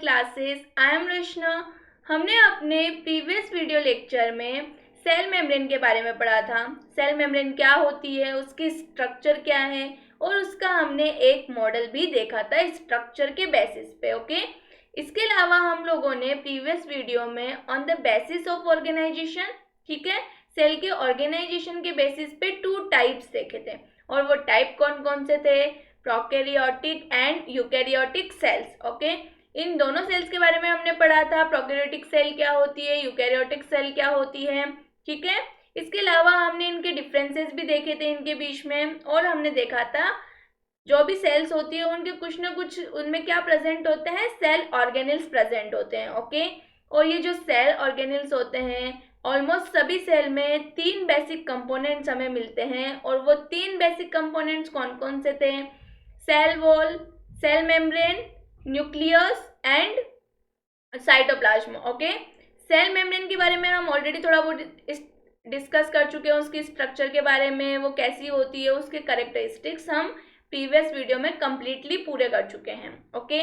Classes. I am रचना। हमने अपने previous video lecture में सेल मेम्ब्रेन के बारे में पढ़ा था। सेल मेम्ब्रेन क्या होती है, उसकी स्ट्रक्चर क्या है, और उसका हमने एक मॉडल भी देखा था स्ट्रक्चर के बेसिस पे। ओके, इसके अलावा हम लोगों ने प्रीवियस वीडियो में on the basis of organisation, ठीक है, सेल के ऑर्गेनाइजेशन के बेसिस पे 2 टाइप्स देखे थे। और वो टाइप कौन कौन से थे? Prokaryotic and eukaryotic cells. Okay, इन दोनों सेल्स के बारे में हमने पढ़ा था। प्रोकैरियोटिक सेल क्या होती है, यूकैरियोटिक सेल क्या होती है, ठीक है। इसके अलावा हमने इनके डिफरेंसेस भी देखे थे इनके बीच में, और हमने देखा था जो भी सेल्स होती है उनके कुछ ना कुछ उनमें क्या प्रेजेंट होते हैं, सेल ऑर्गेनेल्स प्रेजेंट होते हैं। ओके, और ये जो सेल ऑर्गेनेल्स होते हैं ऑलमोस्ट सभी सेल में 3 बेसिक कंपोनेंट्स हमें मिलते हैं। और वो 3 बेसिक कंपोनेंट्स कौन कौन से थे? Cell wall, cell membrane, nucleus and cytoplasm. Okay, cell membrane के बारे में हम ऑलरेडी थोड़ा बहुत डिस्कस कर चुके हैं, उसकी स्ट्रक्चर के बारे में, वो कैसी होती है, उसके कैरेक्टरिस्टिक्स हम प्रीवियस वीडियो में कंप्लीटली पूरे कर चुके हैं। ओके,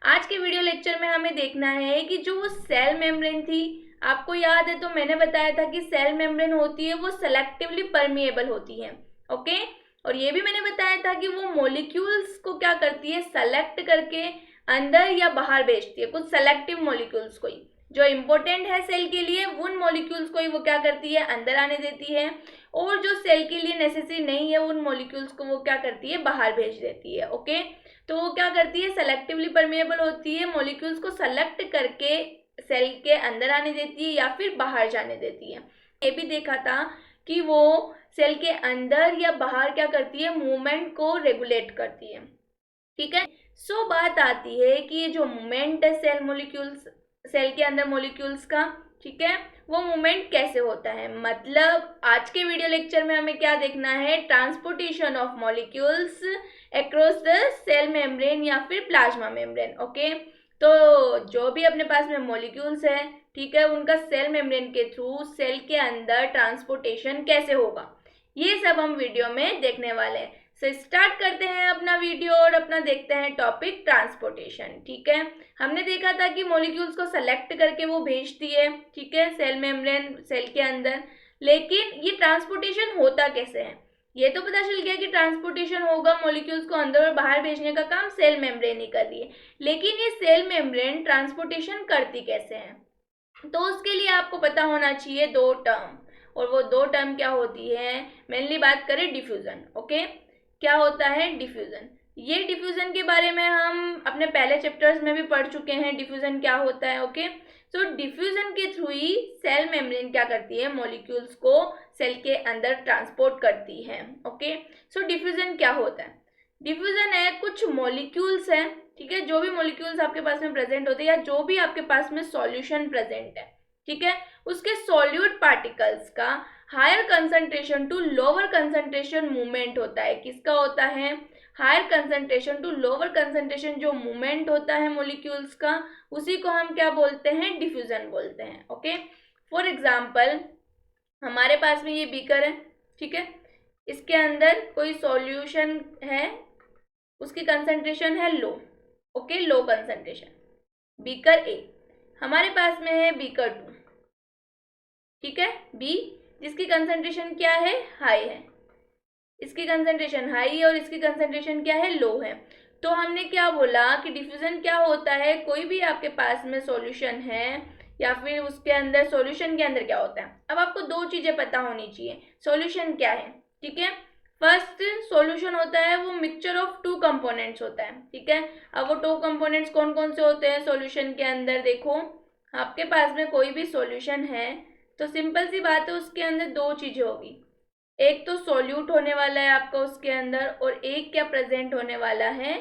आज के वीडियो लेक्चर में हमें देखना है कि जो वो सेल मेम्ब्रेन थी, आपको याद है तो मैंने बताया था कि सेल मेम्ब्रेन होती है वो सेलेक्टिवली परमिएबल होती है। ओके, और ये भी मैंने बताया था कि वो मॉलिक्यूल्स को क्या करती है, सेलेक्ट करके अंदर या बाहर भेजती है, कुछ सेलेक्टिव मॉलिक्यूल्स को ही जो इम्पोर्टेंट है सेल के लिए, उन मॉलिक्यूल्स को ही वो क्या करती है, अंदर आने देती है, और जो सेल के लिए नेसेसरी नहीं है उन मॉलिक्यूल्स को वो क्या करती है, बाहर भेज देती है। ओके, तो वो क्या करती है, सेलेक्टिवली परमेएबल होती है, मॉलिक्यूल्स को सेलेक्ट करके सेल के अंदर आने देती है या फिर बाहर जाने देती है। ये भी देखा था कि वो सेल के अंदर या बाहर क्या करती है, मूवमेंट को रेगुलेट करती है। ठीक है, सो बात आती है कि ये जो मूवमेंट है सेल मॉलिक्यूल्स, सेल के अंदर मॉलिक्यूल्स का, ठीक है, वो मूवमेंट कैसे होता है। मतलब आज के वीडियो लेक्चर में हमें क्या देखना है, transportation of molecules across the cell membrane या फिर प्लाज्मा मेम्ब्रेन। ओके, तो जो भी अपने पास में मॉलिक्यूल्स है, ठीक है, उनका सेल मेम्ब्रेन के थ्रू सेल के अंदर ट्रांसपोर्टेशन कैसे होगा, ये सब हम वीडियो में देखने वाले हैं। तो स्टार्ट करते हैं अपना वीडियो और अपना देखते हैं टॉपिक ट्रांसपोर्टेशन। ठीक है, हमने देखा था कि मॉलिक्यूल्स को सेलेक्ट करके वो भेजती है, ठीक है, सेल मेम्ब्रेन सेल के अंदर। लेकिन ये ट्रांसपोर्टेशन होता कैसे है, ये तो पता चल गया कि ट्रांसपोर्टेशन होगा, मॉलिक्यूल्स को अंदर और बाहर भेजने का काम सेल मेम्ब्रेन ही कर रही है। लेकिन ये सेल मेम्ब्रेन ट्रांसपोर्टेशन करती कैसे है, तो उसके लिए आपको पता होना चाहिए 2 टर्म, और वो 2 टर्म क्या होती है, मेनली बात करें डिफ्यूजन। ओके, क्या होता है डिफ्यूजन, ये डिफ्यूजन के बारे में हम अपने पहले चैप्टर्स में भी पढ़ चुके हैं, डिफ्यूजन क्या होता है। ओके, सो डिफ्यूजन के थ्रू ही सेल मेम्ब्रेन क्या करती है, मॉलिक्यूल्स को सेल के अंदर ट्रांसपोर्ट करती है। ओके, सो डिफ्यूजन क्या होता है, डिफ्यूजन है कुछ मॉलिक्यूल्स हैं, ठीक है, जो भी मॉलिक्यूल्स आपके पास में प्रेजेंट होते हैं या जो भी आपके पास में सॉल्यूशन प्रेजेंट है, ठीक है, उसके सॉल्यूट पार्टिकल्स का higher concentration to lower concentration movement होता है। किसका होता है, higher concentration to lower concentration जो मूवमेंट होता है मॉलिक्यूल्स का, उसी को हम क्या बोलते हैं, डिफ्यूजन बोलते हैं। ओके, फॉर एग्जांपल हमारे पास में ये बीकर है, ठीक है, इसके अंदर कोई सॉल्यूशन है, उसकी कंसंट्रेशन है low. Okay, low concentration, beaker A. हमारे पास में है बीकर 2, ठीक है, बी, जिसकी कंसंट्रेशन क्या है, हाई है, इसकी कंसंट्रेशन हाई है और इसकी कंसंट्रेशन क्या है, लो है। तो हमने क्या बोला कि डिफ्यूजन क्या होता है, कोई भी आपके पास में सॉल्यूशन है या फिर उसके अंदर सॉल्यूशन के अंदर क्या होता है। अब आपको 2 चीजें पता होनी चाहिए, सॉल्यूशन क्या है, ठीक है। फर्स्ट सॉल्यूशन होता है वो मिक्सचर ऑफ 2 कंपोनेंट्स होता है, ठीक है। अब वो 2 कंपोनेंट्स कौन कौन से होते हैं सॉल्यूशन के अंदर, देखो आपके पास में कोई भी सॉल्यूशन है तो सिंपल सी बात है उसके अंदर 2 चीजें होगी, एक तो सॉल्यूट होने वाला है आपका उसके अंदर, और एक क्या प्रेजेंट होने वाला है,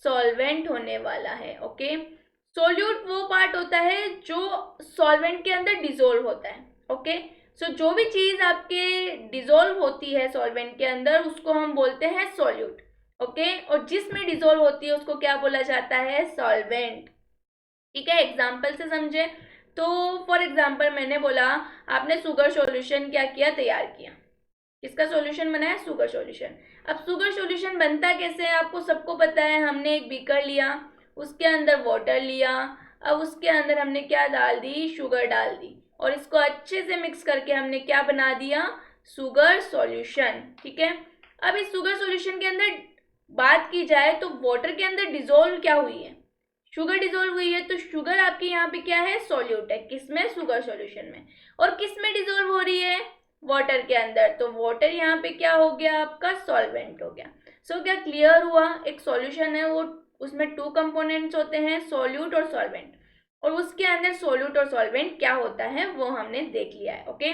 सॉल्वेंट होने वाला है। ओके, सॉल्यूट वो पार्ट होता है जो सॉल्वेंट के अंदर डिजोल्व होता है। ओके, सो जो भी चीज आपके डिजोल्व होती है सॉल्वेंट के अंदर उसको हम बोलते हैं सॉल्यूट। ओके, और जिसमें डिजोल्व होती है उसको क्या बोला जाता है, सॉल्वेंट। ठीक है, एग्जाम्पल से समझे तो फॉर एग्जाम्पल मैंने बोला आपने शुगर सॉल्यूशन क्या किया, तैयार किया, इसका सॉल्यूशन बनाया शुगर सॉल्यूशन। अब शुगर सॉल्यूशन बनता कैसे है, आपको सबको पता है, हमने एक बीकर लिया, उसके अंदर वाटर लिया, अब उसके अंदर हमने क्या डाल दी, शुगर डाल दी, और इसको अच्छे से मिक्स करके हमने क्या बना दिया, शुगर सॉल्यूशन। ठीक है, अब इस शुगर सॉल्यूशन के अंदर बात की जाए तो वाटर के अंदर डिजोल्व क्या हुई है, शुगर डिजोल्व हुई है। तो शुगर आपकी यहाँ पे क्या है, सॉल्यूट है, किसमें, शुगर सॉल्यूशन में। और किसमें डिजोल्व हो रही है, वाटर के अंदर। तो वाटर यहाँ पे क्या हो गया, आपका सॉल्वेंट हो गया। सो क्या क्लियर हुआ, एक सॉल्यूशन है वो, उसमें 2 कंपोनेंट्स होते हैं, सॉल्यूट और सॉल्वेंट, और उसके अंदर सॉल्यूट और सॉल्वेंट क्या होता है वो हमने देख लिया है। ओके,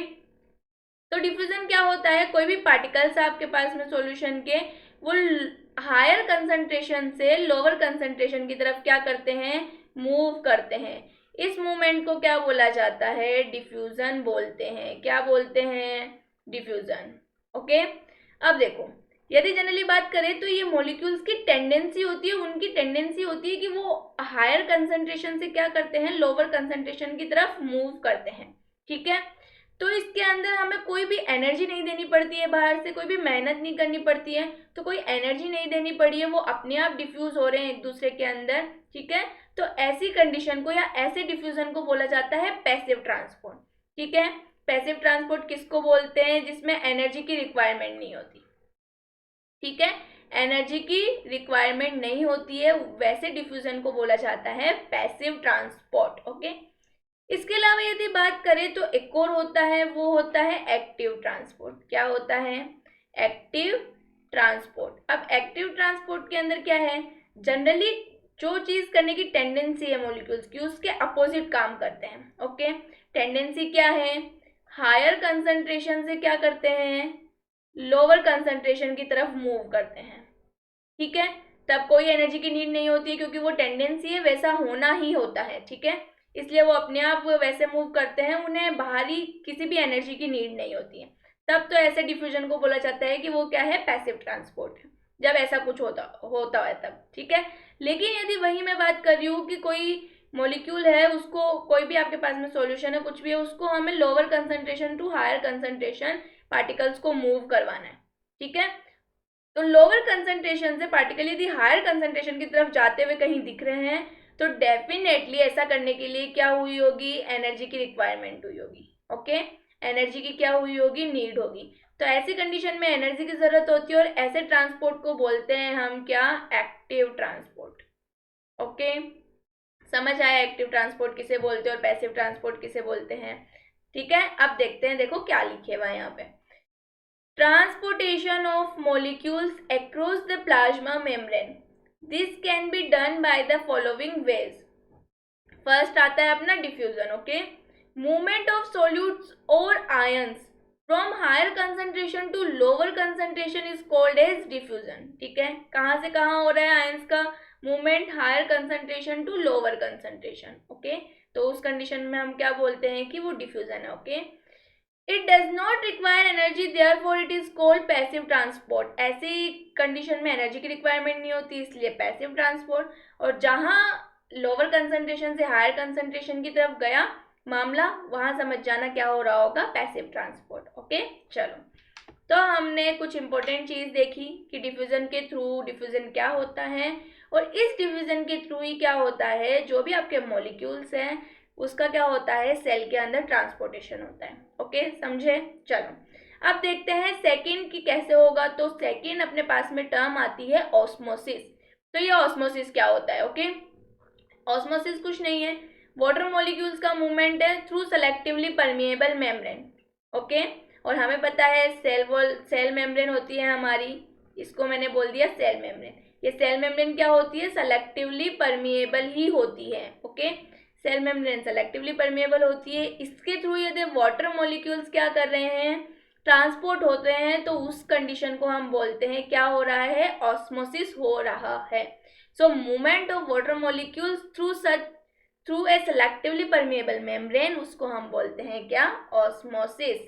तो डिफ्यूजन क्या होता है, कोई भी पार्टिकल्स आपके पास में सॉल्यूशन के, वो हायर कंसंट्रेशन से लोअर कंसंट्रेशन की तरफ क्या करते हैं, मूव करते हैं। इस मूवमेंट को क्या बोला जाता है, डिफ्यूजन बोलते हैं। क्या बोलते हैं, डिफ्यूजन। ओके, अब देखो, यदि जनरली बात करें तो ये मॉलिक्यूल्स की टेंडेंसी होती है, उनकी टेंडेंसी होती है कि वो हायर कंसंट्रेशन से क्या करते हैं, लोअर कंसंट्रेशन की तरफ मूव करते हैं। ठीक है, तो इसके अंदर हमें कोई भी एनर्जी नहीं देनी पड़ती है, बाहर से कोई भी मेहनत नहीं करनी पड़ती है, तो कोई एनर्जी नहीं देनी पड़ी है, वो अपने आप डिफ्यूज हो रहे हैं एक दूसरे के अंदर। ठीक है, तो ऐसी कंडीशन को या ऐसे डिफ्यूजन को बोला जाता है पैसिव ट्रांसपोर्ट। ठीक है, पैसिव ट्रांसपोर्ट किसको बोलते हैं, जिसमें एनर्जी की रिक्वायरमेंट नहीं होती। ठीक है, एनर्जी की रिक्वायरमेंट नहीं होती है, वैसे डिफ्यूजन को बोला जाता है पैसिव ट्रांसपोर्ट। ओके, इसके अलावा यदि बात करें तो एक और होता है, वो होता है एक्टिव ट्रांसपोर्ट। क्या होता है, एक्टिव ट्रांसपोर्ट। अब एक्टिव ट्रांसपोर्ट के अंदर क्या है, जनरली जो चीज करने की टेंडेंसी है मॉलिक्यूल्स की, उसके अपोजिट काम करते हैं। ओके, टेंडेंसी क्या है, हायर कंसंट्रेशन से क्या करते हैं, लोअर कंसंट्रेशन की तरफ मूव करते हैं। ठीक है, तब कोई एनर्जी की नीड नहीं होती है, क्योंकि वो टेंडेंसी है, वैसा होना ही होता है। ठीक है, इसलिए वो अपने आप वैसे मूव करते हैं, उन्हें बाहरी किसी भी एनर्जी की नीड नहीं होती है। तब तो ऐसे डिफ्यूजन को बोला जाता है कि वो क्या है, पैसिव ट्रांसपोर्ट है, जब ऐसा कुछ होता है तब। ठीक है, लेकिन यदि वही मैं बात कर रही हूँ कि कोई मॉलिक्यूल है, उसको कोई भी आपके पास में सॉल्यूशन है, कुछ भी है, उसको हमें lower concentration to higher concentration particles को मूव करवाना है। ठीक है, तो लोअर कंसंट्रेशन से पार्टिकल यदि हायर कंसंट्रेशन की तरफ जाते हुए कहीं दिख रहे हैं, तो डेफिनेटली ऐसा करने के लिए क्या हुई होगी, एनर्जी की रिक्वायरमेंट हुई होगी। ओके, एनर्जी की क्या हुई होगी, नीड होगी। तो ऐसी कंडीशन में एनर्जी की जरूरत होती है, और ऐसे ट्रांसपोर्ट को बोलते हैं हम क्या, एक्टिव ट्रांसपोर्ट। ओके, समझ आया एक्टिव ट्रांसपोर्ट किसे बोलते हैं और पैसिव ट्रांसपोर्ट किसे बोलते हैं। ठीक है, अब देखते हैं, देखो क्या लिखे हुआ है यहाँ पे, transportation of molecules across the plasma membrane, this can be done by the following ways. First आता है अपना diffusion. Okay, movement of solutes और ions from higher concentration to lower concentration is called as diffusion. ठीक है, कहाँ से कहाँ हो रहा है आयंस का movement, higher concentration to lower concentration. Okay, तो उस कंडीशन में हम क्या बोलते हैं कि वो डिफ्यूजन है। Okay, it does not require energy, therefore it is called passive transport. ऐसी कंडीशन में एनर्जी की रिक्वायरमेंट नहीं होती, इसलिए पैसिव ट्रांसपोर्ट। और जहां लोअर कंसंट्रेशन से हायर कंसंट्रेशन की तरफ गया मामला, वहां समझ जाना क्या हो रहा होगा, पैसिव ट्रांसपोर्ट। ओके, चलो, तो हमने कुछ इंपॉर्टेंट चीज देखी कि डिफ्यूजन के थ्रू डिफ्यूजन क्या होता है, और इस डिफ्यूजन के थ्रू ही क्या होता है, जो भी आपके मॉलिक्यूल्स हैं उसका क्या होता है, सेल के अंदर ट्रांसपोर्टेशन होता है। ओके, समझे। चलो, अब देखते हैं सेकंड की कैसे होगा। तो सेकंड अपने पास में टर्म आती है ऑस्मोसिस। तो ये ऑस्मोसिस क्या होता है। ओके, ऑस्मोसिस कुछ नहीं है, वाटर मॉलिक्यूल्स का मूवमेंट है through selectively permeable membrane. Okay, और हमें पता है सेल मेम्ब्रेन होती है हमारी, इसको मैंने बोल दिया सेल मेम्ब्रेन। ये सेल मेम्ब्रेन क्या होती है, सेलेक्टिवली परमिएबल ही होती है। Okay, cell membrane selectively permeable होती है, इसके थ्रू यदि वाटर मॉलिक्यूल्स क्या कर रहे हैं, ट्रांसपोर्ट होते हैं, तो उस कंडीशन को हम बोलते हैं क्या हो रहा है, ऑस्मोसिस हो रहा है। So movement of water molecules through a selectively permeable membrane, उसको हम बोलते हैं क्या, ऑस्मोसिस।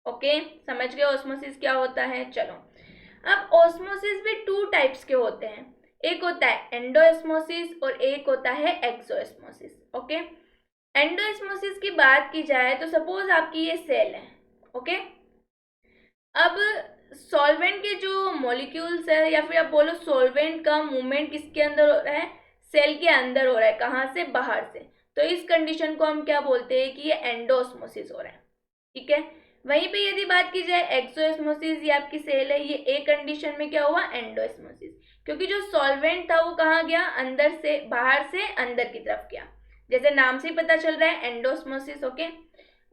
ओके, समझ गए ऑस्मोसिस क्या होता है। चलो, अब ऑस्मोसिस भी 2 टाइप्स के होते हैं, एक होता है एंडोस्मोसिस और एक होता है एक्सोस्मोसिस। ओके, एंडोस्मोसिस की बात की जाए तो सपोज आपकी ये सेल है। ओके, अब सॉल्वेंट के जो मॉलिक्यूल्स है, या फिर आप बोलो सॉल्वेंट का मूवमेंट किसके अंदर हो रहा है, सेल के अंदर हो रहा है, कहाँ से, बाहर से। तो इस कंडीशन को हम क्या बोलते हैं कि ये एंडोस्मोसिस हो रहा है, ठीक है। वहीं पे यदि बात की जाए एक्सोस्मोसिस, ये आपकी सेल है, ये ए कंडीशन में क्या हुआ, एंडोस्मोसिस, क्योंकि जो सॉल्वेंट था वो कहाँ गया, अंदर से बाहर से अंदर की तरफ गया, जैसे नाम से ही पता चल रहा है एंडोस्मोसिस, ओके।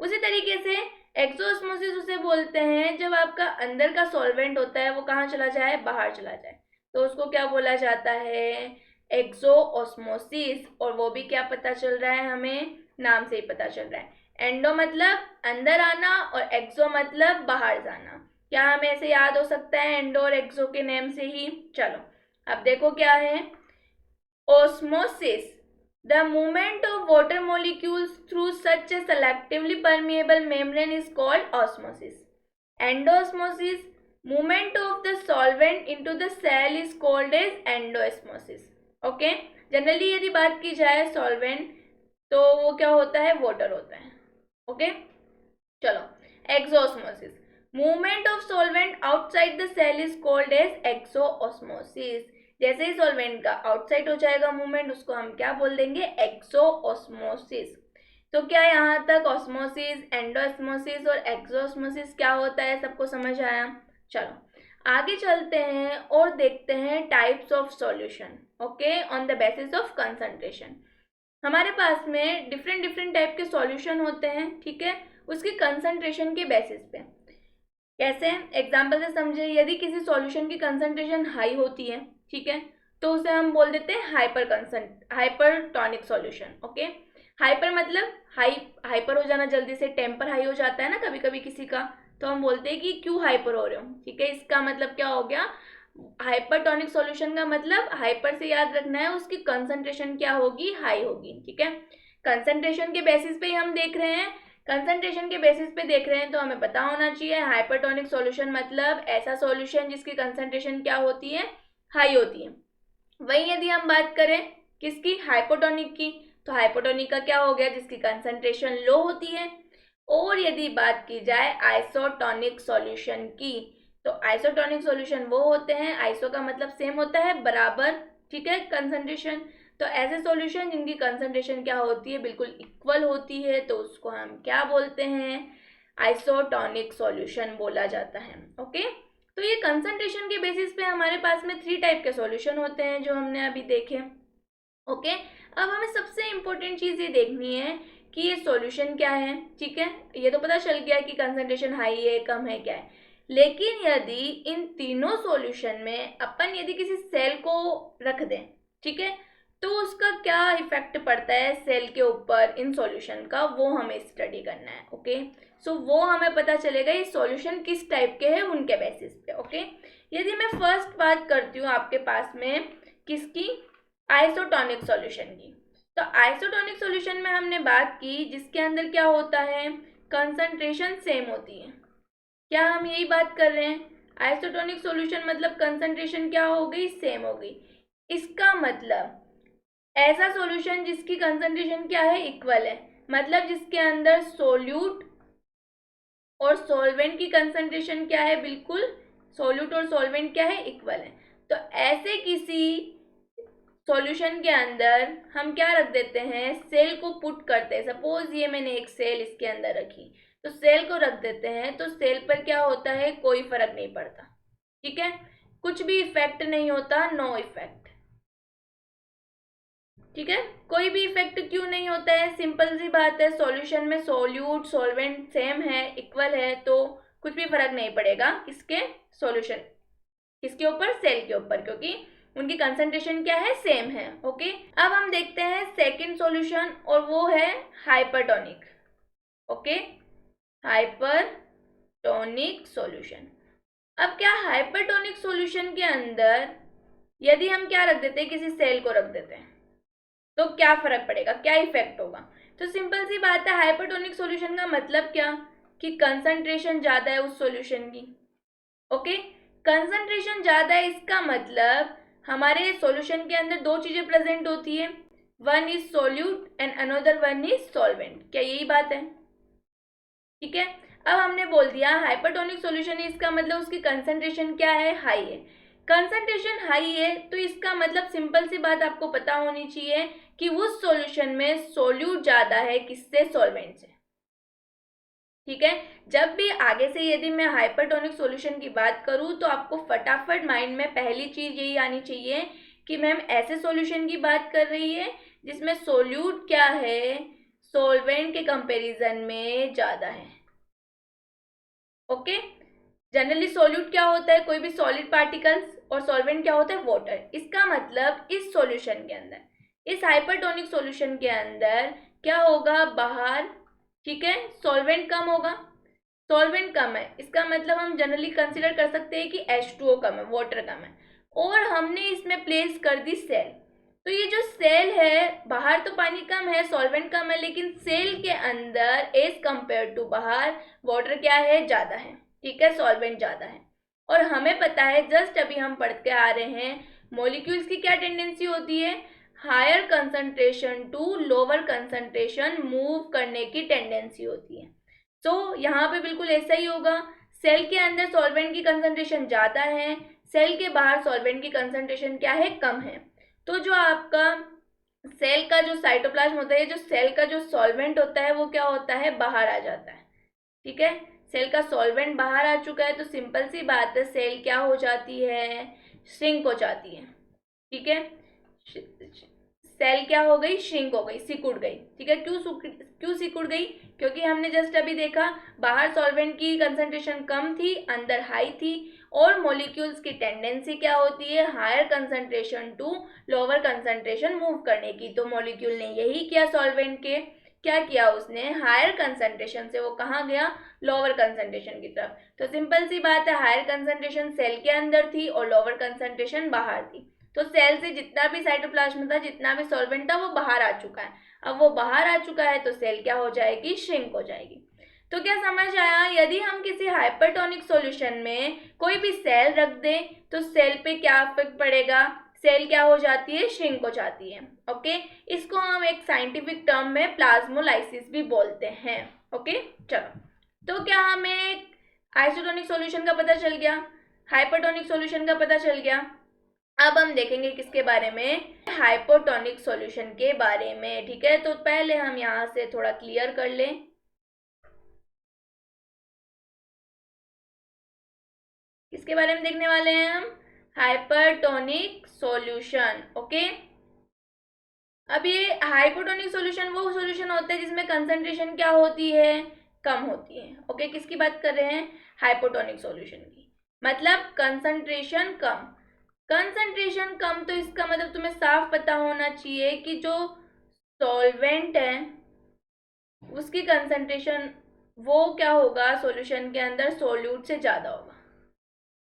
उसी तरीके से एक्सोस्मोसिस उसे बोलते हैं जब आपका अंदर का सॉल्वेंट होता है वो कहाँ चला जाए, बाहर चला जाए, तो उसको क्या बोला जाता है, एक्सोस्मोसिस। और वो भी क्या पता चल रहा है, हमें नाम से ही पता चल रहा है, एंडो मतलब अंदर आना और एक्सो मतलब बाहर जाना। क्या हमें ऐसे याद हो सकता है एंडो और एक्सो के नेम से ही। चलो अब देखो क्या है, osmosis, the movement of water molecules through such a selectively permeable membrane is called osmosis. Endosmosis, movement of the solvent into the cell is called as endosmosis. Okay, generally यदि बात की जाए सॉल्वेंट तो वो क्या होता है, वाटर होता है, ओके। चलो exosmosis, movement of solvent outside the cell is called as exosmosis. जैसे ही सॉल्वेंट का आउटसाइड हो जाएगा मूवमेंट, उसको हम क्या बोल देंगे, एक्सोस्मोसिस। तो क्या यहाँ तक ऑस्मोसिस, एंडोस्मोसिस और एक्सोस्मोसिस क्या होता है सबको समझ आया। चलो आगे चलते हैं और देखते हैं types of solution, okay, on the basis of concentration. हमारे पास में डिफरेंट टाइप के सॉल्यूशन होते हैं, ठीक है, उसकी कंसंट्रेशन के बेसिस पे। कैसे, एग्जांपल से समझे, यदि किसी सॉल्यूशन की कंसंट्रेशन हाई होती है, ठीक है, तो उसे हम बोल देते हैं हाइपरटोनिक सॉल्यूशन, ओके। हाइपर मतलब हाइपर हो जाना जल्दी से, टेम्पर हाई हो जाता है ना कभी कभी किसी का, तो हम बोलते हैं कि क्यों हाइपर हो रहे हो, ठीक है। इसका मतलब क्या हो गया, हाइपरटोनिक सॉल्यूशन का मतलब हाइपर से याद रखना है, उसकी कंसंट्रेशन क्या होगी, हाई होगी, ठीक है। कंसंट्रेशन के बेसिस पे ही हम देख रहे हैं, कंसंट्रेशन के बेसिस पे देख रहे हैं तो हमें पता होना चाहिए हाइपरटोनिक सॉल्यूशन मतलब ऐसा सॉल्यूशन जिसकी कंसंट्रेशन क्या होती है, हाई होती है। वहीं यदि हम बात करें किसकी, हाइपोटोनिक की, तो हाइपोटोनिक का क्या हो गया, जिसकी कंसंट्रेशन लो होती है। और यदि बात की जाए आइसोटोनिक सॉल्यूशन की, तो आइसोटोनिक सॉल्यूशन वो होते हैं, आइसो का मतलब सेम होता है, बराबर, ठीक है, कंसंट्रेशन। तो ऐसे सॉल्यूशन जिनकी कंसंट्रेशन क्या होती है, बिल्कुल इक्वल होती है, तो उसको हम क्या बोलते हैं, आइसोटोनिक सॉल्यूशन बोला जाता है, ओके। तो ये कंसंट्रेशन के बेसिस पे हमारे पास में 3 टाइप के सॉल्यूशन होते हैं जो हमने अभी देखे, ओके। अब हमें सबसे इम्पोर्टेंट चीज़ ये देखनी है कि ये सॉल्यूशन क्या है, ठीक है। ये तो पता चल गया कि कंसंट्रेशन हाई है, कम है, क्या है, लेकिन यदि इन तीनों सॉल्यूशन में अपन यदि किसी सेल को रख दें, ठीक है, तो उसका क्या इफेक्ट पड़ता है सेल के ऊपर इन सॉल्यूशन का, वो हमें स्टडी करना है, ओके। सो वो हमें पता चलेगा ये सॉल्यूशन किस टाइप के हैं उनके बेसिस पे, ओके। यदि मैं फर्स्ट बात करती हूँ आपके पास में किसकी, आइसोटोनिक सॉल्यूशन की, तो आइसोटोनिक सॉल्यूशन में हमने बात की जिसके अंदर क्या होता है, कंसंट्रेशन सेम होती है। क्या हम यही बात कर रहे हैं, आइसोटोनिक सॉल्यूशन मतलब कंसंट्रेशन क्या हो गई, सेम हो गई। इसका मतलब ऐसा सॉल्यूशन जिसकी कंसंट्रेशन क्या है, इक्वल है, मतलब जिसके अंदर सोल्यूट और सॉल्वेंट की कंसंट्रेशन क्या है, बिल्कुल सोल्यूट और सॉल्वेंट क्या है, इक्वल है। तो ऐसे किसी सॉल्यूशन के अंदर हम क्या रख देते हैं, सेल को पुट करते हैं। सपोज ये मैंने एक सेल इसके अंदर रखी, तो सेल को रख देते हैं, तो सेल पर क्या होता है, कोई फर्क नहीं पड़ता, ठीक है, कुछ भी इफेक्ट नहीं होता, नो इफेक्ट, ठीक है। कोई भी इफेक्ट क्यों नहीं होता है, सिंपल सी बात है, सॉल्यूशन में सोल्यूट सॉल्वेंट सेम है, इक्वल है, तो कुछ भी फर्क नहीं पड़ेगा किसके, सॉल्यूशन किसके ऊपर, सेल के ऊपर, क्योंकि उनकी कंसंट्रेशन क्या है, सेम है, ओके। अब हम देखते हैं सेकंड सॉल्यूशन और वो है हाइपरटोनिक, ओके, हाइपरटोनिक सॉल्यूशन। अब क्या हाइपरटोनिक सॉल्यूशन के अंदर यदि हम क्या रख देते हैं, किसी सेल को रख देते हैं, तो क्या फर्क पड़ेगा, क्या इफेक्ट होगा। तो सिंपल सी बात है, हाइपरटोनिक सॉल्यूशन का मतलब क्या, कि कंसंट्रेशन ज्यादा है उस सॉल्यूशन की, ओके। कंसंट्रेशन ज्यादा है इसका मतलब हमारे सॉल्यूशन के अंदर 2 चीजें प्रेजेंट होती है, one is solute and another one is solvent, क्या यही बात है, ठीक है। अब हमने बोल दिया हाइपरटोनिक सॉल्यूशन है, इसका मतलब उसकी कंसंट्रेशन क्या है, हाई है। कंसंट्रेशन हाई है तो इसका मतलब सिंपल सी बात आपको पता होनी चाहिए कि उस सॉल्यूशन में सोल्यूट ज़्यादा है किससे, सॉल्वेंट से। ठीक है, जब भी आगे से यदि मैं हाइपरटोनिक सॉल्यूशन की बात करूँ तो आपको फटाफट माइंड में पहली चीज़ यही आनी चाहिए कि मैम ऐसे सॉल्यूशन की बात कर रही है जिसमें सोल्यूट क्या है, सॉल्वेंट के कंपैरिजन में ज़्यादा है। ओके, जनरली सोल्यूट क्या होता है, कोई भी सॉलिड पार्टिकल्स, और सॉल्वेंट क्या होता है, वाटर। इसका मतलब इस सॉल्यूशन के अंदर, इस हाइपरटोनिक सॉल्यूशन के अंदर क्या होगा, बाहर, ठीक है, सॉल्वेंट कम होगा। सॉल्वेंट कम है, इसका मतलब हम जनरली कंसिडर कर सकते हैं कि H2O कम है, वाटर कम है, और हमने इसमें प्लेस कर दी सेल। तो ये जो सेल है, बाहर तो पानी कम है, सॉल्वेंट कम है, लेकिन सेल के अंदर एज कंपेयर टू बाहर वाटर क्या है, ज़्यादा है। ठीक है, सॉल्वेंट ज़्यादा है। और हमें पता है, जस्ट अभी हम पढ़ के आ रहे हैं, मॉलिक्यूल्स की क्या टेंडेंसी होती है, higher concentration to lower concentration move करने की टेंडेंसी होती है। तो यहाँ पे बिल्कुल ऐसा ही होगा, सेल के अंदर सॉल्वेंट की कंसंट्रेशन ज़्यादा है, सेल के बाहर सॉल्वेंट की कंसंट्रेशन क्या है, कम है। तो जो आपका सेल का जो साइटोप्लाज्म होता है, जो सेल का जो सॉल्वेंट होता है, वो क्या होता है, बाहर आ जाता है। ठीक है, सेल का सॉल्वेंट बाहर आ चुका है, तो सिंपल सी बात है, सेल क्या हो जाती है, श्रिंक हो जाती है। ठीक है, सेल क्या हो गई, श्रिंक हो गई, सिकुड़ गई। ठीक है, क्यों सिकुड़ गई, क्योंकि हमने जस्ट अभी देखा, बाहर सॉल्वेंट की कंसंट्रेशन कम थी, अंदर हाई थी, और मॉलिक्यूल्स की टेंडेंसी क्या होती है, higher concentration to lower concentration move करने की। तो मॉलिक्यूल ने यही किया, सॉल्वेंट के क्या किया, उसने हायर कंसंट्रेशन से वो कहाँ गया, लोअर कंसंट्रेशन की तरफ। तो सिंपल सी बात है, हायर कंसंट्रेशन सेल के अंदर थी और लोअर कंसंट्रेशन बाहर थी। तो सेल से जितना भी साइटोप्लाज्म था, जितना भी सॉल्वेंट था, वो बाहर आ चुका है। अब वो बाहर आ चुका है तो सेल क्या हो जाएगी, श्रिंक हो जाएगी। तो क्या समझ आया, यदि हम किसी हाइपरटोनिक सॉल्यूशन में कोई भी सेल रख दें तो सेल पे क्या इफेक्ट पड़ेगा, सेल क्या हो जाती है, श्रिंक हो जाती है। ओके, इसको हम एक साइंटिफिक टर्म में प्लाज्मोलाइसिस भी बोलते हैं। ओके, चलो, तो क्या हमें आइसोटोनिक सॉल्यूशन का पता चल गया, हाइपरटोनिक सॉल्यूशन का पता चल गया। अब हम देखेंगे किसके बारे में, हाइपोटोनिक सॉल्यूशन के बारे में। ठीक है, तो पहले हम यहाँ से थोड़ा क्लियर कर लें, किसके बारे में देखने वाले हैं हम, हाइपरटोनिक सॉल्यूशन। ओके, अब ये हाइपोटोनिक सॉल्यूशन वो सॉल्यूशन होता है जिसमें कंसंट्रेशन क्या होती है, कम होती है। ओके, किसकी बात कर रहे हैं, हाइपोटोनिक सॉल्यूशन की, मतलब कंसंट्रेशन कम। कंसंट्रेशन कम, तो इसका मतलब तुम्हें साफ पता होना चाहिए कि जो सॉल्वेंट है उसकी कंसंट्रेशन वो क्या होगा, सॉल्यूशन के अंदर सोल्यूट से ज़्यादा होगा।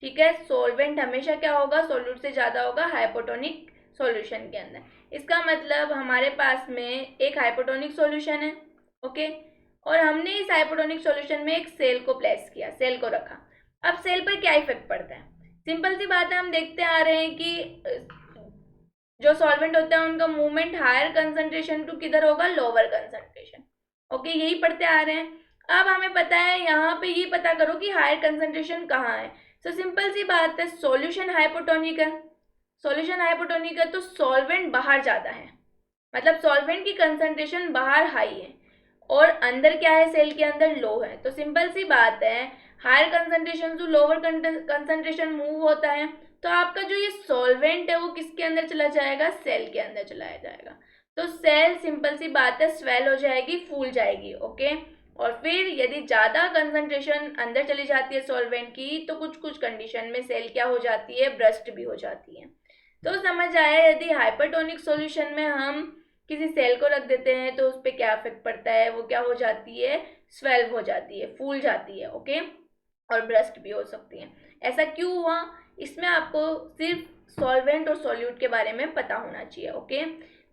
ठीक है, सॉल्वेंट हमेशा क्या होगा, सोल्यूट से ज़्यादा होगा हाइपोटोनिक सॉल्यूशन के अंदर। इसका मतलब हमारे पास में एक हाइपोटोनिक सॉल्यूशन है। ओके, और हमने इस हाइपोटोनिक सॉल्यूशन में एक सेल को प्लेस किया, सेल को रखा। अब सेल पर क्या इफेक्ट पड़ता है, सिंपल सी बात है, हम देखते आ रहे हैं कि जो सॉल्वेंट होता है उनका मूवमेंट हायर कंसंट्रेशन टू किधर होगा, लोअर कंसंट्रेशन। ओके, यही पढ़ते आ रहे हैं। अब हमें पता है, यहाँ पे ये पता करो कि हायर कंसंट्रेशन कहाँ है। तो सिंपल सी बात है, सॉल्यूशन हाइपोटोनिक है, सॉल्यूशन हाइपोटोनिक है तो सॉल्वेंट बाहर ज़्यादा है, मतलब सॉल्वेंट की कंसंट्रेशन बाहर हाई है और अंदर क्या है, सेल के अंदर लो है। तो सिंपल सी बात है, higher concentration to lower concentration move होता है, तो आपका जो ये सॉल्वेंट है वो किसके अंदर चला जाएगा, सेल के अंदर चलाया जाएगा। तो सेल सिंपल सी बात है स्वेल हो जाएगी, फूल जाएगी। ओके, और फिर यदि ज़्यादा कंसंट्रेशन अंदर चली जाती है सॉल्वेंट की, तो कुछ कुछ कंडीशन में सेल क्या हो जाती है, ब्रस्ट भी हो जाती है। तो समझ आया, यदि हाइपरटोनिक सॉल्यूशन में हम किसी सेल को रख देते हैं तो उस पर क्या इफेक्ट पड़ता है, वो क्या हो जाती है, स्वेल्व हो जाती है, फूल जाती है। ओके, और ब्रस्ट भी हो सकती है। ऐसा क्यों हुआ, इसमें आपको सिर्फ सॉल्वेंट और सॉल्यूट के बारे में पता होना चाहिए। ओके,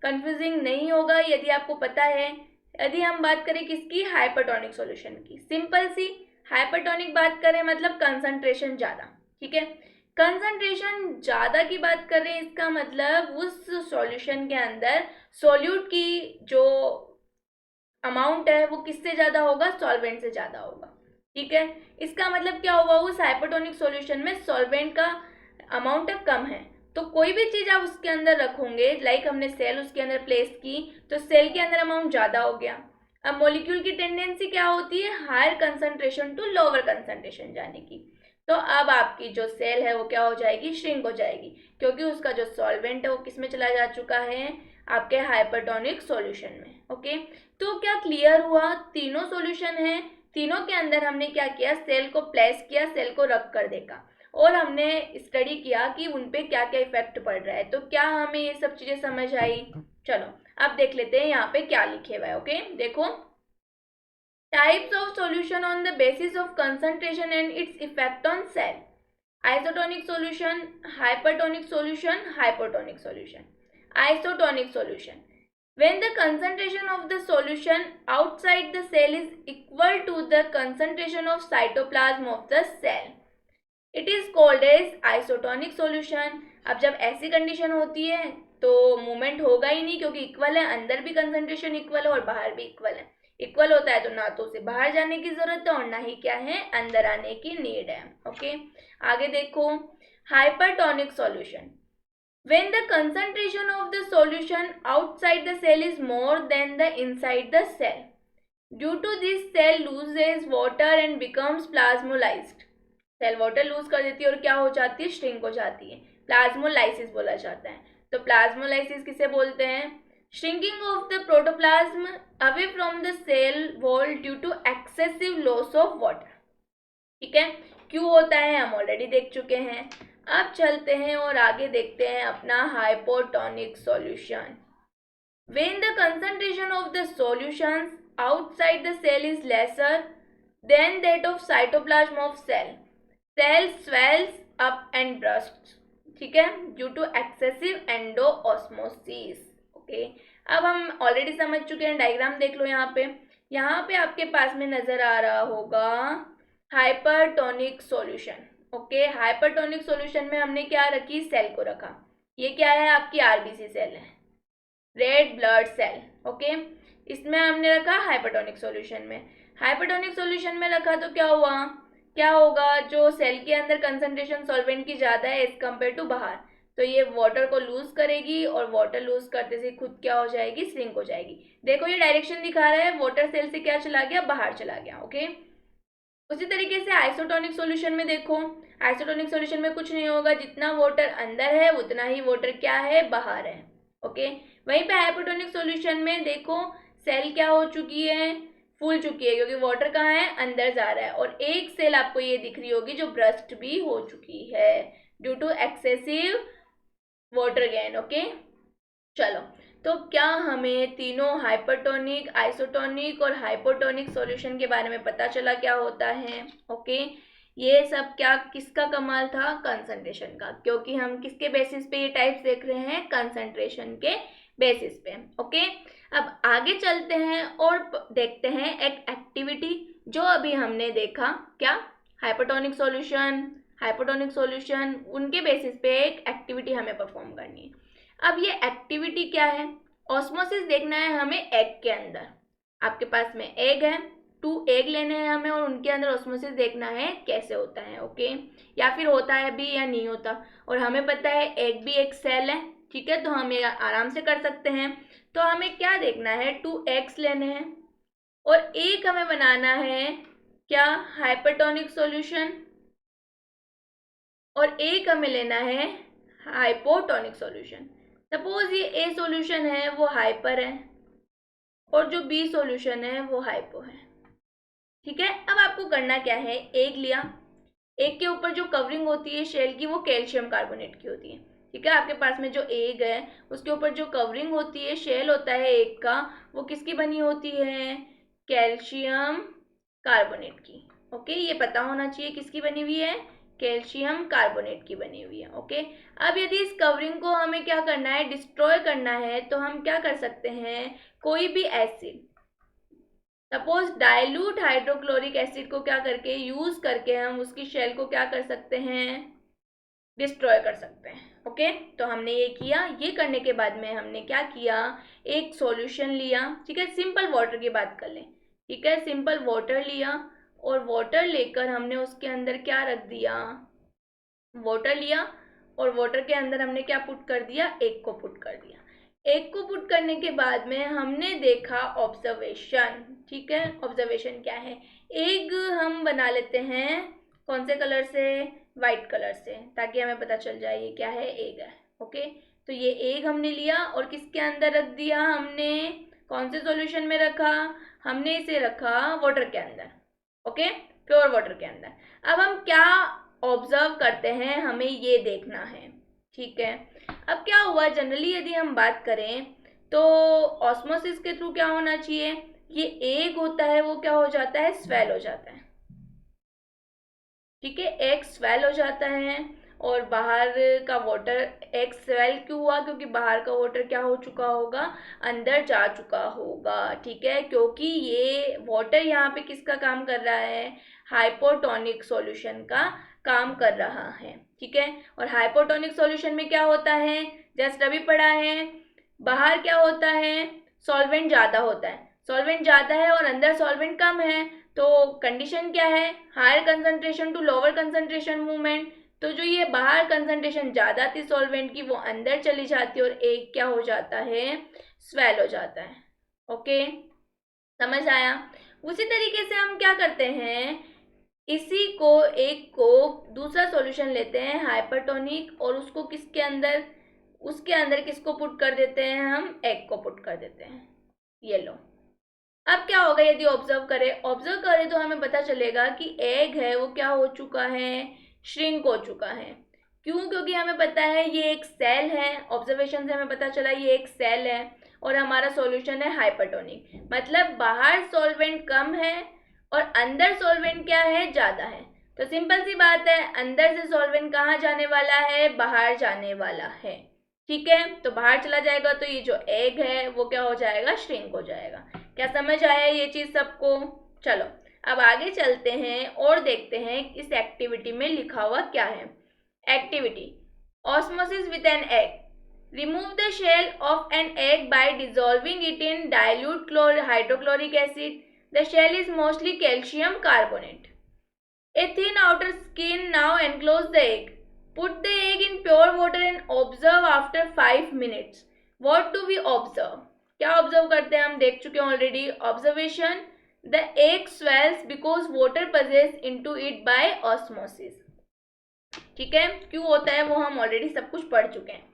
कंफ्यूजिंग नहीं होगा यदि आपको पता है। यदि हम बात करें किसकी, हाइपरटोनिक सॉल्यूशन की, सिंपल सी हाइपरटोनिक बात करें मतलब कंसंट्रेशन ज़्यादा। ठीक है, कंसंट्रेशन ज़्यादा की बात कर रहे हैं, इसका मतलब उस सॉल्यूशन के अंदर सॉल्यूट की जो अमाउंट है वो किससे ज़्यादा होगा, सॉल्वेंट से ज़्यादा होगा। ठीक है, इसका मतलब क्या होगा, उस हाइपरटोनिक सॉल्यूशन में सॉल्वेंट का अमाउंट कम है तो कोई भी चीज़ आप उसके अंदर रखोगे, लाइक हमने सेल उसके अंदर प्लेस की, तो सेल के अंदर अमाउंट ज़्यादा हो गया। अब मॉलिक्यूल की टेंडेंसी क्या होती है, higher concentration to lower concentration जाने की। तो अब आपकी जो सेल है वो क्या हो जाएगी, श्रिंक हो जाएगी, क्योंकि उसका जो सॉल्वेंट है वो किस में चला जा चुका है, आपके हाइपरटोनिक सॉल्यूशन में। ओके, तो क्या क्लियर हुआ, तीनों सॉल्यूशन है, तीनों के अंदर हमने क्या किया, सेल को प्लेस किया, सेल को रख कर देखा और हमने स्टडी किया कि उन पे क्या क्या इफेक्ट पड़ रहा है। तो क्या हमें ये सब चीजें समझ आई? चलो अब देख लेते हैं यहाँ पे क्या लिखे हुआ है। ओके, देखो, types of solution on the basis of concentration and its effect on sale. Isotonic solution, hypertonic solution, hypotonic solution. Isotonic solution, when the concentration of the solution outside the cell is equal to the concentration of cytoplasm of the cell, it is called as isotonic solution। अब जब ऐसी condition होती है तो movement होगा ही नहीं, क्योंकि equal है, अंदर भी कंसंट्रेशन इक्वल है और बाहर भी इक्वल है। इक्वल होता है तो ना तो उसे बाहर जाने की जरूरत है और ना ही क्या है, अंदर आने की नीड है। ओके, आगे देखो, hypertonic solution, when the concentration of the solution outside the cell is more than the inside the cell, due to this cell loses water and becomes plasmolysed। Cell water lose कर देती है और क्या हो जाती है, श्रिंक हो जाती है, प्लाज्मोलाइसिस बोला जाता है। तो प्लाज्मोलाइसिस किसे बोलते हैं, shrinking of the protoplasm away from the cell wall due to excessive loss of water. ठीक है, क्यों होता है हम ऑलरेडी देख चुके हैं। अब चलते हैं और आगे देखते हैं अपना hypotonic solution. When the concentration of the solutions outside the cell is lesser than that of cytoplasm of cell, cell swells up and burst. ठीक है, due to excessive endosmosis. Okay, अब हम ऑलरेडी समझ चुके हैं, डायग्राम देख लो यहाँ पे आपके पास में नजर आ रहा होगा hypertonic solution. Okay, hypertonic solution में हमने क्या रखी, सेल को रखा। ये क्या है, आपकी आरबीसी सेल है, रेड ब्लड सेल। ओके, इसमें हमने रखा हाइपरटोनिक सॉल्यूशन में। हाइपरटोनिक सॉल्यूशन में रखा तो क्या हुआ, क्या होगा, जो सेल के अंदर कंसंट्रेशन सॉल्वेंट की ज़्यादा है एज कम्पेयर टू बाहर, तो ये वाटर को लूज करेगी और वाटर लूज करते से खुद क्या हो जाएगी, श्रिंक हो जाएगी। देखो ये डायरेक्शन दिखा रहा है, वाटर सेल से क्या चला गया, बाहर चला गया। ओके, उसी तरीके से आइसोटोनिक सॉल्यूशन में देखो, आइसोटोनिक सॉल्यूशन में कुछ नहीं होगा, जितना वाटर अंदर है उतना ही वाटर क्या है, बाहर है। ओके, वहीं पे हाइपोटोनिक सॉल्यूशन में देखो सेल क्या हो चुकी है, फूल चुकी है, क्योंकि वाटर कहाँ है, अंदर जा रहा है, और एक सेल आपको ये दिख रही होगी जो ब्रस्ट भी हो चुकी है due to excessive water gain. Okay, चलो, तो क्या हमें तीनों हाइपरटोनिक, आइसोटोनिक और हाइपोटोनिक सॉल्यूशन के बारे में पता चला क्या होता है। ओके, ये सब क्या किसका कमाल था, कंसंट्रेशन का, क्योंकि हम किसके बेसिस पे ये टाइप्स देख रहे हैं, कंसंट्रेशन के बेसिस पे। ओके, अब आगे चलते हैं और देखते हैं एक एक्टिविटी जो अभी हमने देखा, क्या, हाइपरटोनिक सॉल्यूशन, हाइपोटोनिक सॉल्यूशन, उनके बेसिस पे एक एक्टिविटी हमें परफॉर्म करनी है। अब ये एक्टिविटी क्या है, ऑस्मोसिस देखना है हमें एग के अंदर। आपके पास में एग है, 2 एग लेने हैं हमें और उनके अंदर ऑस्मोसिस देखना है कैसे होता है। ओके, या फिर होता है भी या नहीं होता, और हमें पता है एग भी एक सेल है। ठीक है, तो हम ये आराम से कर सकते हैं। तो हमें क्या देखना है, 2 एग्स लेने हैं और एक हमें बनाना है क्या, हाइपरटोनिक सॉल्यूशन, और एक हमें लेना है हाइपोटोनिक सॉल्यूशन। सपोज ये ए सॉल्यूशन है वो हाइपर है और जो बी सॉल्यूशन है वो हाइपो है। ठीक है, अब आपको करना क्या है, एग लिया, एग के ऊपर जो कवरिंग होती है शेल की वो कैल्शियम कार्बोनेट की होती है। ठीक है, आपके पास में जो एग है उसके ऊपर जो कवरिंग होती है, शेल होता है एग का, वो किसकी बनी होती है, कैल्शियम कार्बोनेट की। ओके, ये पता होना चाहिए किसकी बनी हुई है, कैल्शियम कार्बोनेट की बनी हुई है। ओके, अब यदि इस कवरिंग को हमें क्या करना है, डिस्ट्रॉय करना है, तो हम क्या कर सकते हैं, कोई भी acid, suppose dilute hydrochloric acid को क्या करके, यूज करके हम उसकी शेल को क्या कर सकते हैं, डिस्ट्रॉय कर सकते हैं। ओके, तो हमने ये किया। ये करने के बाद में हमने क्या किया, एक सॉल्यूशन लिया। ठीक है, सिंपल वाटर की बात कर लें। ठीक है, सिंपल वाटर लिया और वाटर लेकर हमने उसके अंदर क्या रख दिया, वाटर लिया और वाटर के अंदर हमने क्या पुट कर दिया, एग को पुट कर दिया। एग को पुट करने के बाद में हमने देखा ऑब्जर्वेशन। ठीक है, ऑब्जर्वेशन क्या है, एग हम बना लेते हैं कौन से कलर से, वाइट कलर से, ताकि हमें पता चल जाए ये क्या है, एग है। ओके, तो ये एग हमने लिया और किसके अंदर रख दिया, हमने कौन से सॉल्यूशन में रखा, हमने इसे रखा वाटर के अंदर। ओके, प्योर वाटर के अंदर। अब हम क्या ऑब्जर्व करते हैं, हमें ये देखना है। ठीक है, अब क्या हुआ, जनरली यदि हम बात करें तो ऑस्मोसिस के थ्रू क्या होना चाहिए, ये एग होता है वो क्या हो जाता है, स्वेल हो जाता है। ठीक है, एग स्वेल हो जाता है और बाहर का वाटर, एग स्वेल क्यों हुआ, क्योंकि बाहर का वाटर क्या हो चुका होगा, अंदर जा चुका होगा। ठीक है, क्योंकि ये वाटर यहाँ पे किसका काम कर रहा है, हाइपोटोनिक सॉल्यूशन का काम कर रहा है। ठीक है, और हाइपोटोनिक सॉल्यूशन में क्या होता है, जस्ट अभी पढ़ा है, बाहर क्या होता है, सॉल्वेंट ज़्यादा होता है, सॉल्वेंट ज़्यादा है और अंदर सॉल्वेंट कम है, तो कंडीशन क्या है, higher concentration to lower concentration movement. तो जो ये बाहर कंसंट्रेशन ज़्यादा थी सॉल्वेंट की, वो अंदर चली जाती है और एक क्या हो जाता है, स्वेल हो जाता है। ओके, समझ आया। उसी तरीके से हम क्या करते हैं, इसी को, एक को दूसरा सॉल्यूशन लेते हैं हाइपरटोनिक, और उसको किसके अंदर, उसके अंदर किसको पुट कर देते हैं, हम एग को पुट कर देते हैं। ये लो, अब क्या होगा, यदि ऑब्जर्व करें तो हमें पता चलेगा कि एग है वो क्या हो चुका है, श्रिंक हो चुका है। क्यों, क्योंकि हमें पता है ये एक सेल है, ऑब्जर्वेशन से हमें पता चला ये एक सेल है और हमारा सॉल्यूशन है हाइपरटोनिक, मतलब बाहर सॉल्वेंट कम है और अंदर सॉल्वेंट क्या है, ज़्यादा है। तो सिंपल सी बात है, अंदर से सॉल्वेंट कहाँ जाने वाला है, बाहर जाने वाला है। ठीक है, तो बाहर चला जाएगा तो ये जो एग है वो क्या हो जाएगा, श्रिंक हो जाएगा। क्या समझ आया ये चीज़ सबको। चलो अब आगे चलते हैं और देखते हैं इस एक्टिविटी में लिखा हुआ क्या है। Activity, osmosis with an egg, remove the shell of an egg by dissolving it in dilute hydrochloric acid, the shell is mostly calcium carbonate, a thin outer skin now enclose the egg, put the egg in pure water and observe after 5 minutes. What do we observe? क्या observe करते हैं, हम देख चुके हैं already. Observation, the egg swells because water possess into it by osmosis. ठीक है, क्यों होता है वो हम ऑलरेडी सब कुछ पढ़ चुके हैं।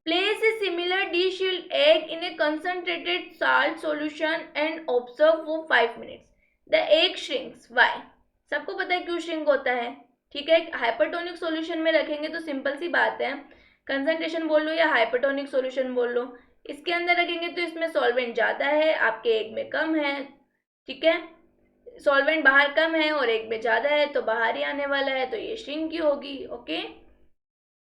Place a similar deshelled egg in a concentrated salt solution and observe for 5 minutes, the egg shrinks. Why, सबको पता है क्यों श्रिंक होता है। ठीक है, हाइपरटोनिक सॉल्यूशन में रखेंगे तो सिंपल सी बात है, कंसंट्रेशन बोल लो या हाइपरटोनिक सॉल्यूशन बोल लो, इसके अंदर रखेंगे तो इसमें सॉल्वेंट ज़्यादा है, आपके एग में कम है। ठीक है, सॉल्वेंट बाहर कम है और एग में ज़्यादा है तो बाहर ही आने वाला है, तो ये श्रिंक ही होगी। Okay,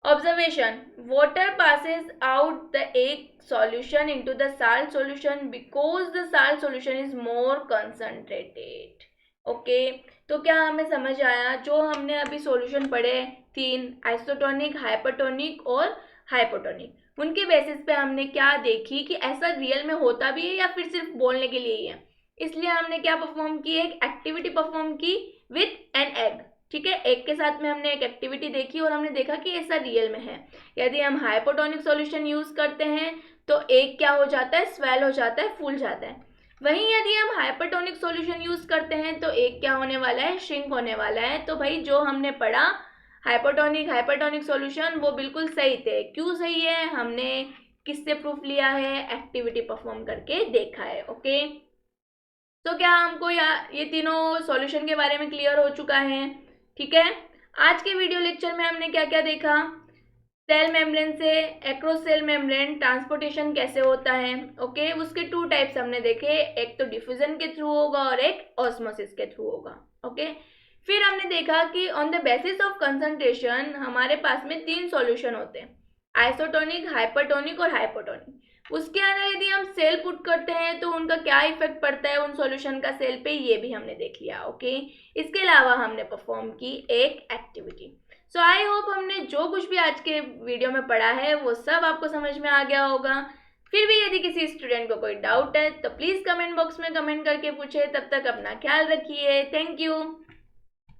observation, water passes out the egg solution into the salt solution because the salt solution is more concentrated. Okay, तो क्या हमें समझ आया, जो हमने अभी सॉल्यूशन पढ़े तीन, आइसोटोनिक, हाइपरटोनिक और हाइपोटोनिक, उनके बेसिस पे हमने क्या देखी कि ऐसा रियल में होता भी है या फिर सिर्फ बोलने के लिए ही है। इसलिए हमने क्या परफॉर्म की, एक एक्टिविटी परफॉर्म की विथ एन एग। ठीक है, एग के साथ में हमने एक एक्टिविटी देखी और हमने देखा कि ऐसा रियल में है। यदि हम हाइपोटोनिक सॉल्यूशन यूज करते हैं तो एग क्या हो जाता है, स्वेल हो जाता है, फूल जाता है। वहीं यदि हम हाइपरटोनिक सॉल्यूशन यूज करते हैं तो एग क्या होने वाला है, श्रिंक होने वाला है। तो भाई जो हमने पढ़ा हाइपरटोनिक सॉल्यूशन वो बिल्कुल सही थे। क्यों सही है, हमने किससे प्रूफ लिया है, एक्टिविटी परफॉर्म करके देखा है। ओके, तो क्या हमको ये तीनों सॉल्यूशन के बारे में क्लियर हो चुका है। ठीक है, आज के वीडियो लेक्चर में हमने क्या क्या देखा, सेल मेम्ब्रेन से एक्रोस सेल मेम्ब्रेन ट्रांसपोर्टेशन कैसे होता है। ओके, उसके 2 टाइप्स हमने देखे, एक तो डिफ्यूजन के थ्रू होगा और एक ऑस्मोसिस के थ्रू होगा। ओके, फिर हमने देखा कि on the basis of concentration हमारे पास में 3 सॉल्यूशन होते हैं, आइसोटोनिक, हाइपरटोनिक और हाइपोटोनिक। उसके अंदर यदि हम सेल पुट करते हैं तो उनका क्या इफेक्ट पड़ता है उन सॉल्यूशन का सेल पे, ये भी हमने देख लिया। ओके, इसके अलावा हमने परफॉर्म की एक एक्टिविटी। सो आई होप हमने जो कुछ भी आज के वीडियो में पढ़ा है वो सब आपको समझ में आ गया होगा। फिर भी यदि किसी स्टूडेंट को कोई डाउट है तो प्लीज़ कमेंट बॉक्स में कमेंट करके पूछे। तब तक अपना ख्याल रखिए। Thank you.